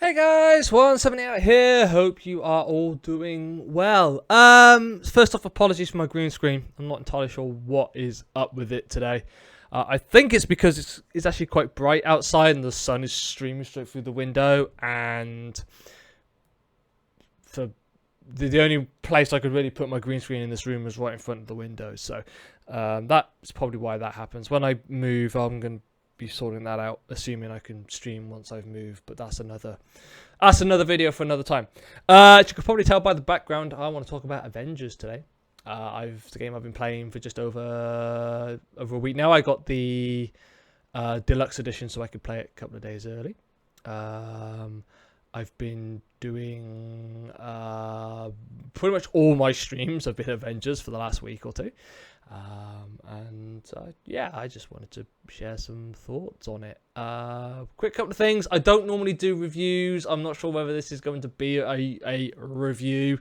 Hey guys, 170 out here. Hope you are all doing well. First off, apologies for my green screen. I'm not entirely sure what is up with it today. I think it's because it's actually quite bright outside and the sun is streaming straight through the window. And for the only place I could really put my green screen in this room was right in front of the window. So that's probably why that happens. When I move, I'm going to be sorting that out, assuming I can stream once I've moved, but that's another video for another time. As you could probably tell by the background, I want to talk about Avengers today. The game I've been playing for just over a week now. I got the deluxe edition so I could play it a couple of days early. I've been doing pretty much all my streams have been Avengers for the last week or two. I just wanted to share some thoughts on it. Quick couple of things. I don't normally do reviews. I'm not sure whether this is going to be a review.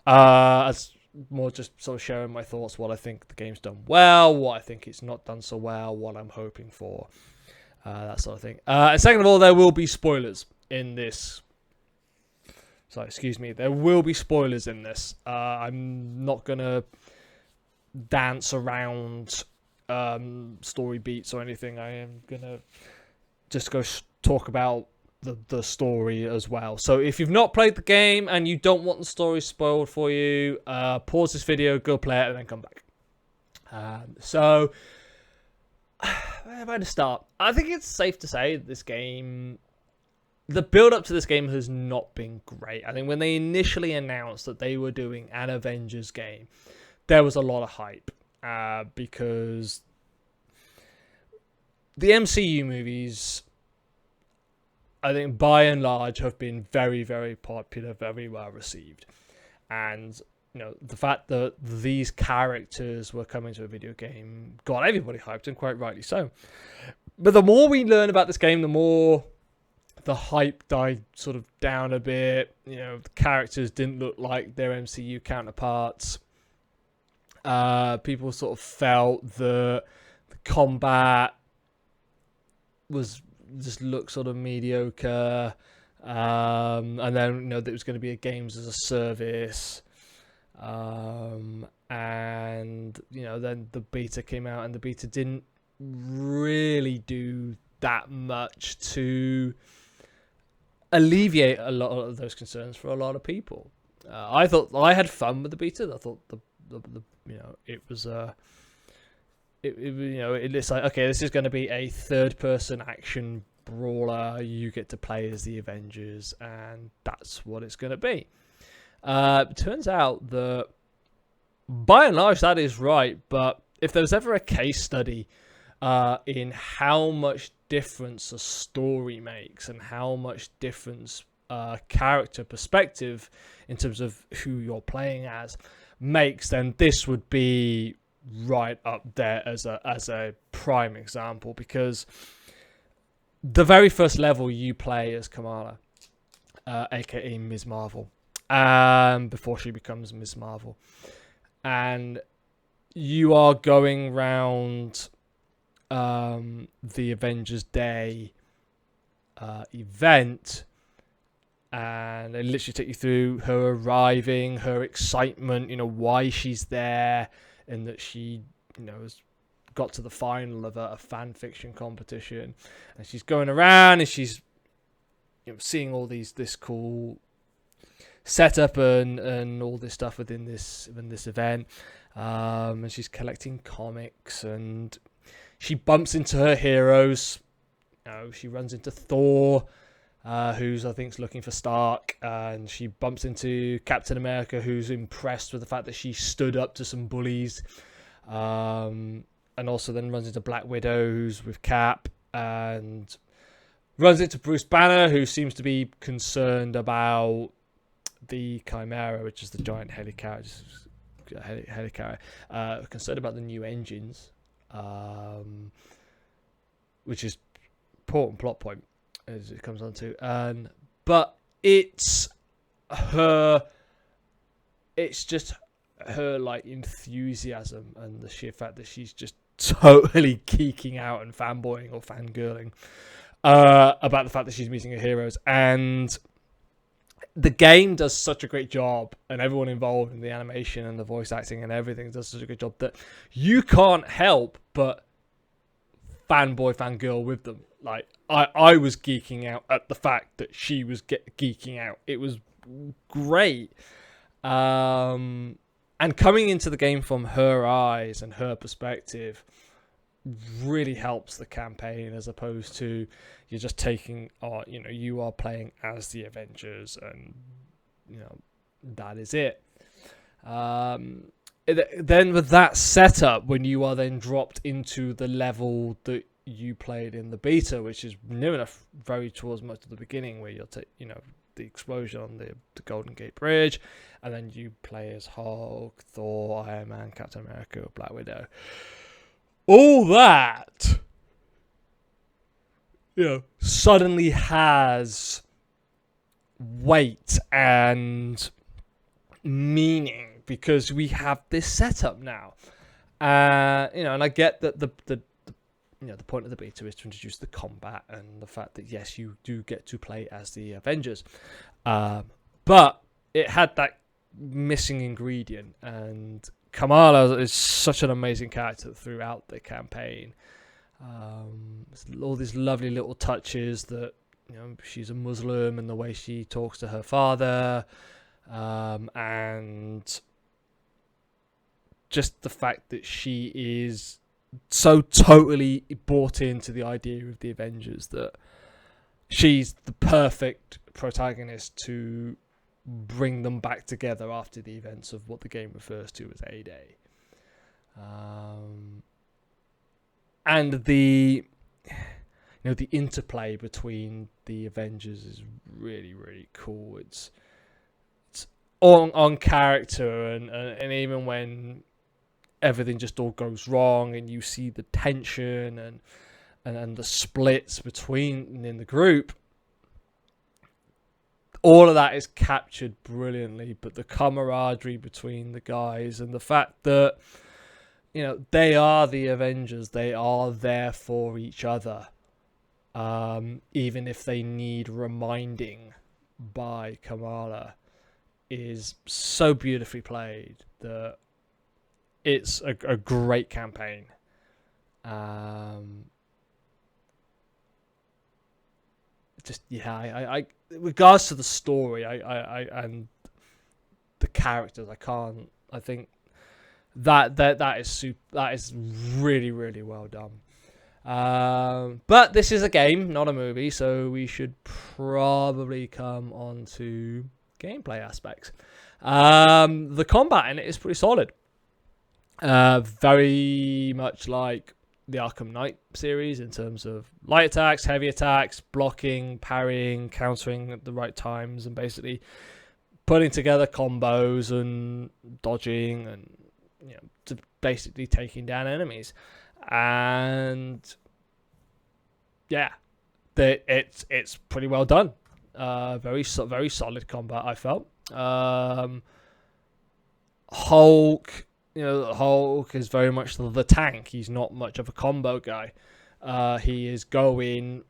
As more just sort of sharing my thoughts, what I think the game's done well, what I think it's not done so well, what I'm hoping for, that sort of thing. And second of all, there will be spoilers in this. Sorry, excuse me. There will be spoilers in this. I'm not going to dance around story beats or anything. I am gonna just go talk about the story as well. So if you've not played the game and you don't want the story spoiled for you, pause this video, go play it, and then come back. Where am I to start? I think it's safe to say this game, the build up to this game has not been great. I think when they initially announced that they were doing an Avengers game, there was a lot of hype because the MCU movies, I think by and large, have been very, very popular, very well received. And the fact that these characters were coming to a video game got everybody hyped, and quite rightly so. But the more we learn about this game, the more the hype died sort of down a bit. The characters didn't look like their MCU counterparts. People sort of felt that the combat was just looked sort of mediocre, and then that it was going to be a games as a service, and then the beta came out, and the beta didn't really do that much to alleviate a lot of those concerns for a lot of people. I thought I had fun with the beta. I thought it's like, okay, this is going to be a third-person action brawler. You get to play as the Avengers, and that's what it's going to be. It turns out that, by and large, that is right. But if there was ever a case study in how much difference a story makes and how much difference character perspective in terms of who you're playing as makes, then this would be right up there as a prime example, because the very first level you play as Kamala, aka Ms. Marvel, before she becomes Ms. Marvel, and you are going round the Avengers Day event, and they literally take you through her arriving, her excitement, why she's there, and that she, has got to the final of a fan fiction competition, and she's going around and she's, seeing all this cool setup and all this stuff within this event, and she's collecting comics, and she bumps into her heroes. She runs into Thor, who's I think looking for Stark, and she bumps into Captain America, who's impressed with the fact that she stood up to some bullies, and also then runs into Black Widow, who's with Cap, and runs into Bruce Banner, who seems to be concerned about the Chimera, which is the giant helicarrier, concerned about the new engines, which is important plot point as it comes on to, but it's just her like enthusiasm and the sheer fact that she's just totally geeking out and fanboying or fangirling about the fact that she's meeting her heroes. And the game does such a great job, and everyone involved in the animation and the voice acting and everything does such a good job that you can't help but fanboy, fangirl with them. Like, I was geeking out at the fact that she was geeking out. It was great. And coming into the game from her eyes and her perspective really helps the campaign, as opposed to you're just taking, you are playing as the Avengers, and that is it. Then with that setup, when you are then dropped into the level that you played in the beta, which is near enough very towards most of the beginning, where you'll take the explosion on the Golden Gate Bridge, and then you play as Hulk, Thor, Iron Man, Captain America, Black Widow. All that, suddenly has weight and meaning, because we have this setup now. And I get that the point of the beta is to introduce the combat and the fact that, yes, you do get to play as the Avengers. But it had that missing ingredient, and Kamala is such an amazing character throughout the campaign. All these lovely little touches that, she's a Muslim, and the way she talks to her father, and just the fact that she is so totally bought into the idea of the Avengers that she's the perfect protagonist to bring them back together after the events of what the game refers to as A-Day. And the interplay between the Avengers is really, really cool. It's on character, and even when everything just all goes wrong, and you see the tension and the splits in the group, all of that is captured brilliantly. But the camaraderie between the guys, and the fact that they are the Avengers, they are there for each other, even if they need reminding by Kamala, is so beautifully played that it's a great campaign. I regards to the story, I and the characters, I think that is really, really well done. But this is a game, not a movie, so we should probably come on to gameplay aspects. The combat in it is pretty solid. Very much like the Arkham Knight series in terms of light attacks, heavy attacks, blocking, parrying, countering at the right times, and basically putting together combos and dodging, and basically taking down enemies. And yeah, it's pretty well done. Very solid combat, I felt. Hulk is very much the tank. He's not much of a combo guy. He is going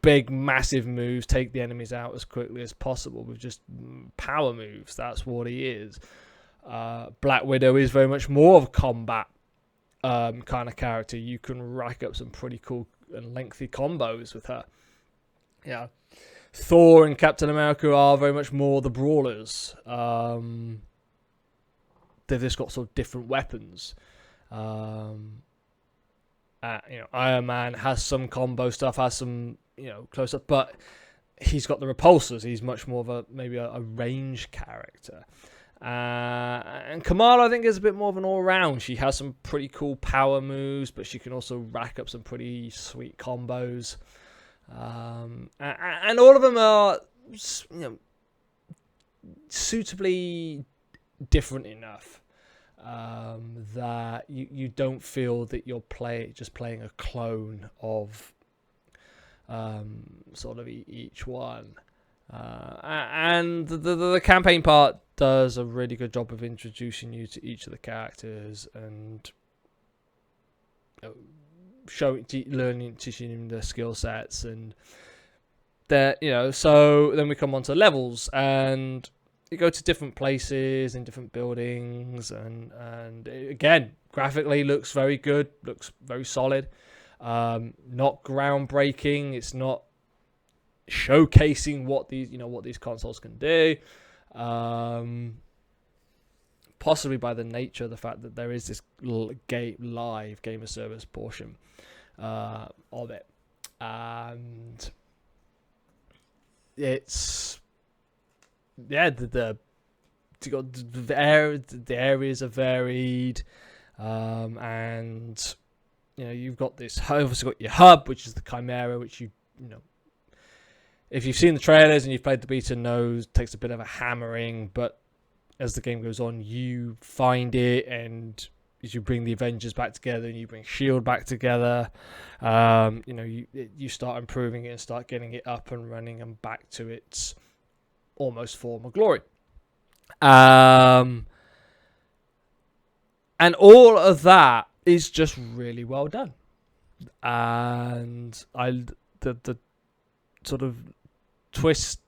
big, massive moves, take the enemies out as quickly as possible with just power moves. That's what he is. Black Widow is very much more of a combat kind of character. You can rack up some pretty cool and lengthy combos with her. Yeah. Thor and Captain America are very much more the brawlers. They've just got sort of different weapons. Iron Man has some combo stuff, has some close up, but he's got the repulsors. He's much more of maybe a range character. And Kamala, I think, is a bit more of an all-round. She has some pretty cool power moves, but she can also rack up some pretty sweet combos. And all of them are, suitably different enough that you don't feel that you're just playing a clone of sort of each one. And the campaign part does a really good job of introducing you to each of the characters and teaching him the skill sets, and so then we come on to levels, and you go to different places in different buildings, and it, again, graphically looks very good, looks very solid. Not groundbreaking. It's not showcasing what these consoles can do. Possibly by the nature of the fact that there is this live game of service portion of it, and it's the areas are varied, and you've got this. Obviously, got your hub, which is the Chimera, which if you've seen the trailers and you've played the beta, knows takes a bit of a hammering, but as the game goes on, you find it, and as you bring the Avengers back together and you bring S.H.I.E.L.D. back together, you start improving it and start getting it up and running and back to its almost former glory. And all of that is just really well done. And the sort of twist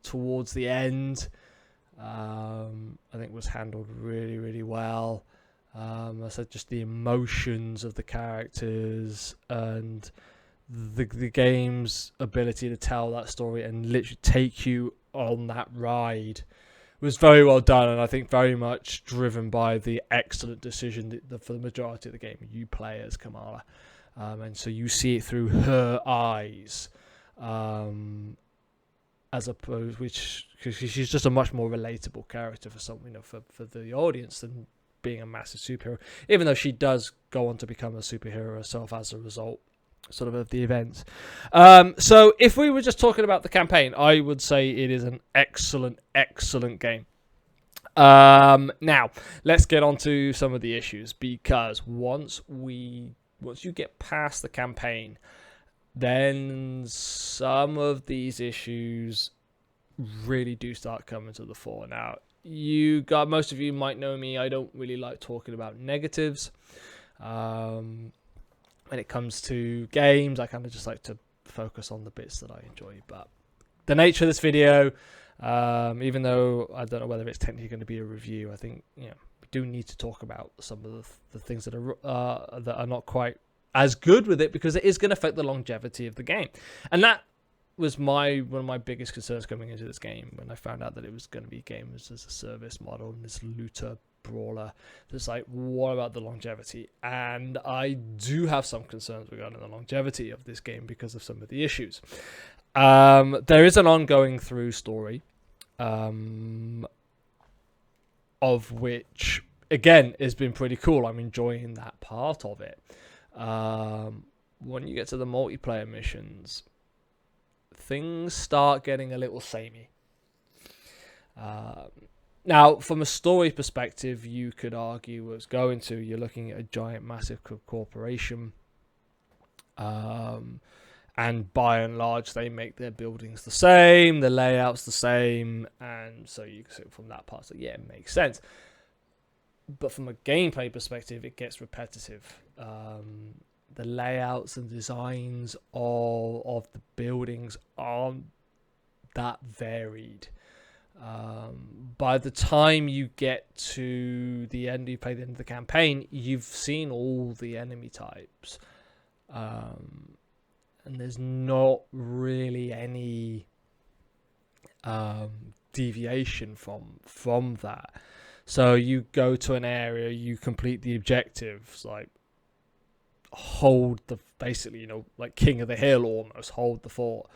towards the end, I think was handled really, really well. I said just the emotions of the characters and the game's ability to tell that story and literally take you on that ride was very well done, and I think very much driven by the excellent decision for the majority of the game you play as Kamala, and so you see it through her eyes, as opposed, because she's just a much more relatable character for for the audience than being a massive superhero, even though she does go on to become a superhero herself as a result of the events. So if we were just talking about the campaign, I would say it is an excellent game. Now let's get on to some of the issues, because once you get past the campaign, then some of these issues really do start coming to the fore. Now, most of you might know me, I don't really like talking about negatives. When it comes to games, I kind of just like to focus on the bits that I enjoy. But the nature of this video, even though I don't know whether it's technically going to be a review, I think we do need to talk about some of the things that are not quite as good with it, because it is going to affect the longevity of the game. And that was one of my biggest concerns coming into this game, when I found out that it was going to be games as a service model and this looter brawler. It's like, what about the longevity? And I do have some concerns regarding the longevity of this game because of some of the issues. There is an ongoing through story, of which, again, has been pretty cool. I'm enjoying that part of it. When you get to the multiplayer missions, things start getting a little samey. Now, from a story perspective, you could argue you're looking at a giant, massive corporation, and by and large, they make their buildings the same, the layouts the same, and so you can see from that part, so yeah, it makes sense. But from a gameplay perspective, it gets repetitive. The layouts and designs of the buildings aren't that varied. By the time you get to the end, you play the end of the campaign, you've seen all the enemy types, and there's not really any deviation from that. So you go to an area, you complete the objectives, like hold basically like King of the Hill, almost hold the fort.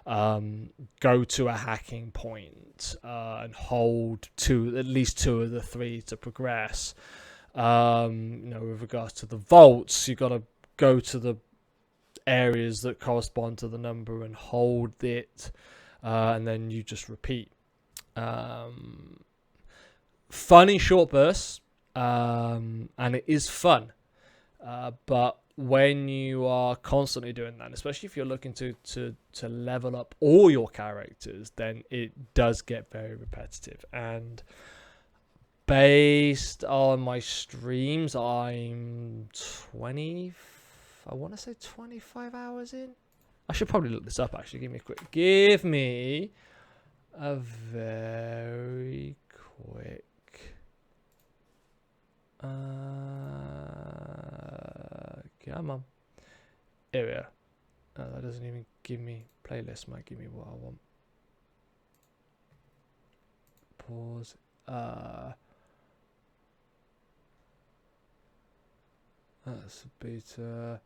Go to a hacking point, and hold at least 2 of the 3 to progress. With regards to the vaults, you got to go to the areas that correspond to the number and hold it, and then you just repeat. Fun in short bursts, and it is fun, but when you are constantly doing that, especially if you're looking to level up all your characters, then it does get very repetitive. And based on my streams, I'm 25 I want to say 25 hours in. I should probably look this up, actually. Give me a very quick... come on. Here we are. That doesn't even give me... Playlist might give me what I want. Pause. That's a beta.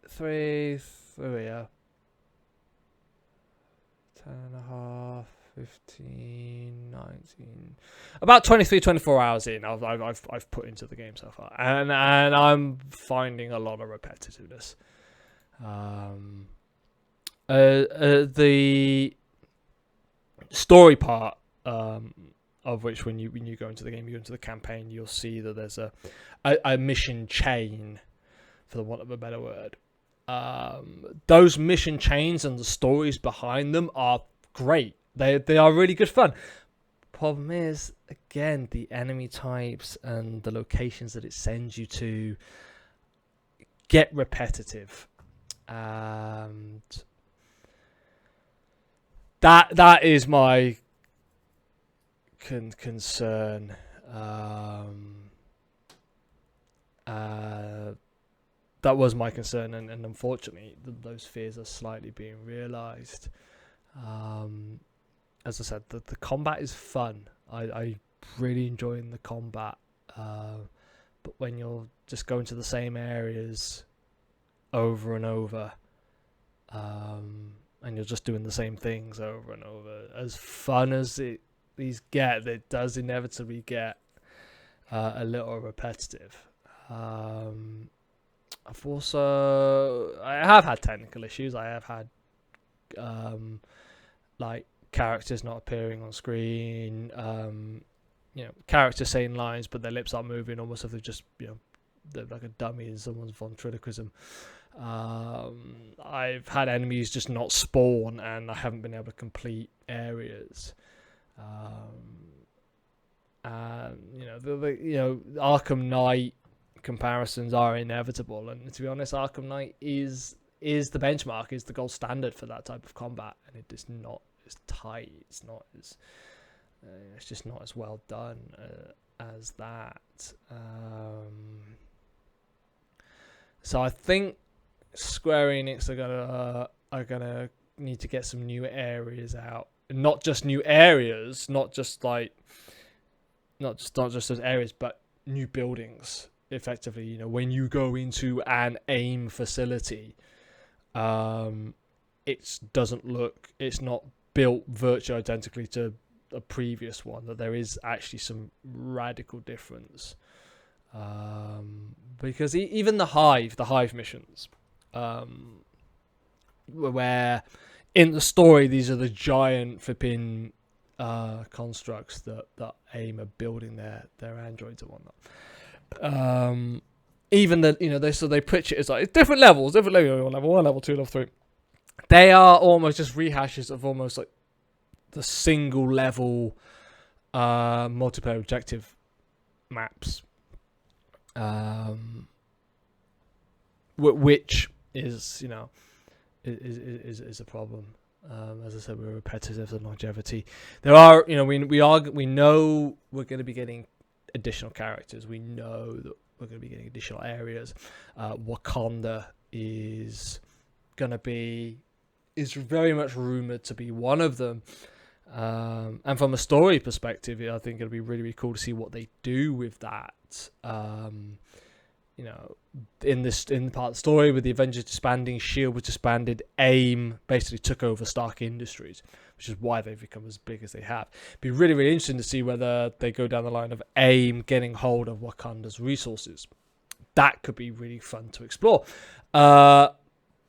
3, there we are. 10 and a half, 15, 19. About 23, 24 hours in, I've put into the game so far, and I'm finding a lot of repetitiveness. The story part, of which when you go into the game, you go into the campaign, you'll see that there's a mission chain, for the want of a better word. Those mission chains and the stories behind them are great. They are really good fun. Problem is, again, the enemy types and the locations that it sends you to get repetitive, and that is my concern. That was my concern, and unfortunately, those fears are slightly being realised. As I said, the combat is fun. I really enjoying the combat, but when you're just going to the same areas over and over, and you're just doing the same things over and over, as fun as these get, it does inevitably get a little repetitive. I have had technical issues. I have had like characters not appearing on screen, characters saying lines but their lips aren't moving, almost as if they're like a dummy in someone's ventriloquism. I've had enemies just not spawn, and I haven't been able to complete areas. Arkham Knight comparisons are inevitable, and to be honest, Arkham Knight is the benchmark, is the gold standard for that type of combat, and it is not as tight. It's not as it's just not as well done as that. So I think Square Enix are gonna need to get some new areas out, not just new areas, not just those areas, but new buildings. Effectively, when you go into an AIM facility, it's not built virtually identically to a previous one. That there is actually some radical difference, because even the hive missions, where in the story these are the giant flipping constructs that AIM are building their androids and whatnot. Even they pitch it as like different levels, level 1, level 2, level 3. They are almost just rehashes of almost like the single level multiplayer objective maps, which is is a problem. As I said, we're repetitive and longevity. There are, we know we're going to be getting additional characters. We know that we're going to be getting additional areas. Wakanda is very much rumored to be one of them. And from a story perspective, I think it'll be really, really cool to see what they do with that. In part of the story with the Avengers disbanding, Shield was disbanded, AIM basically took over Stark Industries, which is why they've become as big as they have. It'd be really, really interesting to see whether they go down the line of AIM getting hold of Wakanda's resources. That could be really fun to explore.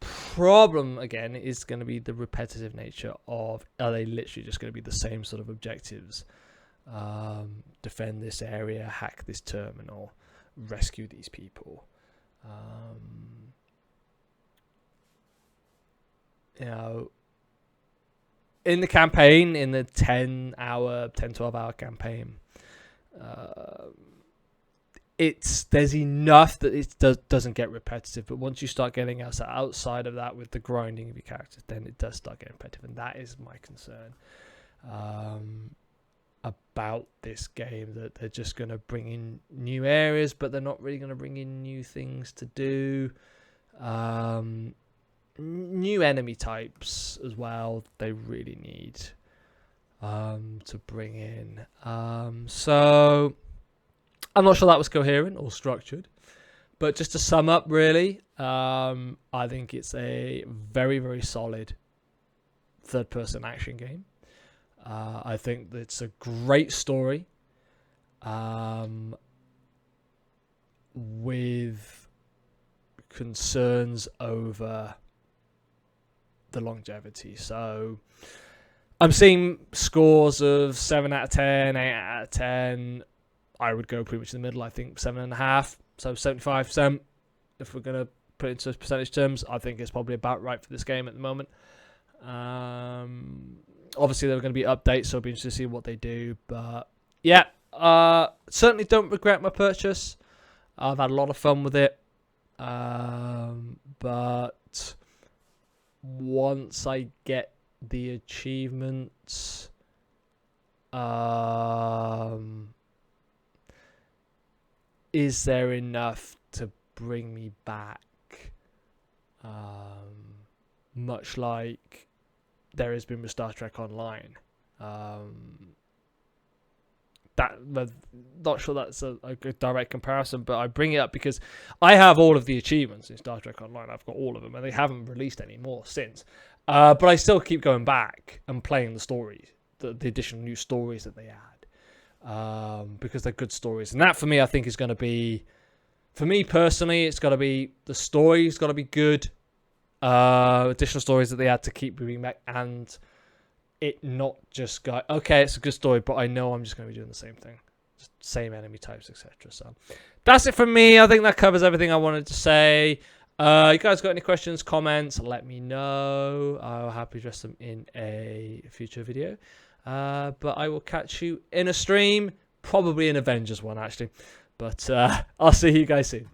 Problem again is going to be the repetitive nature of, are they literally just going to be the same sort of objectives? Defend this area, hack this terminal, rescue these people. In the campaign, in the 10-12 hour campaign, there's enough that it doesn't get repetitive, but once you start getting outside of that with the grinding of your characters, then it does start getting repetitive, and that is my concern about this game, that they're just going to bring in new areas, but they're not really going to bring in new things to do. New enemy types as well, they really need to bring in. So I'm not sure that was coherent or structured, but just to sum up, really, I think it's a very, very solid third-person action game. I think that it's a great story with concerns over the longevity. So I'm seeing scores of 7 out of 10, 8 out of 10. I would go pretty much in the middle. I think 7.5, so 75%. If we're going to put it into percentage terms, I think it's probably about right for this game at the moment. Obviously, there are going to be updates, so I'll be interested to see what they do. But yeah, certainly don't regret my purchase. I've had a lot of fun with it. But once I get the achievements, is there enough to bring me back? Much like there has been with Star Trek Online. Not sure that's a good direct comparison, but I bring it up because I have all of the achievements in Star Trek Online. I've got all of them, and they haven't released any more since. But I still keep going back and playing the stories, the additional new stories that they add, because they're good stories. And that, for me, I think is going to be, for me personally, it's got to be, the story's got to be good. Additional stories that they add to keep bringing back, and it not just go, okay, it's a good story, but I know I'm just going to be doing the same thing, same enemy types, etc. So that's it from me. I think that covers everything I wanted to say. You guys got any questions, comments, let me know. I'll happily address them in a future video. But I will catch you in a stream, probably an Avengers one actually. But I'll see you guys soon.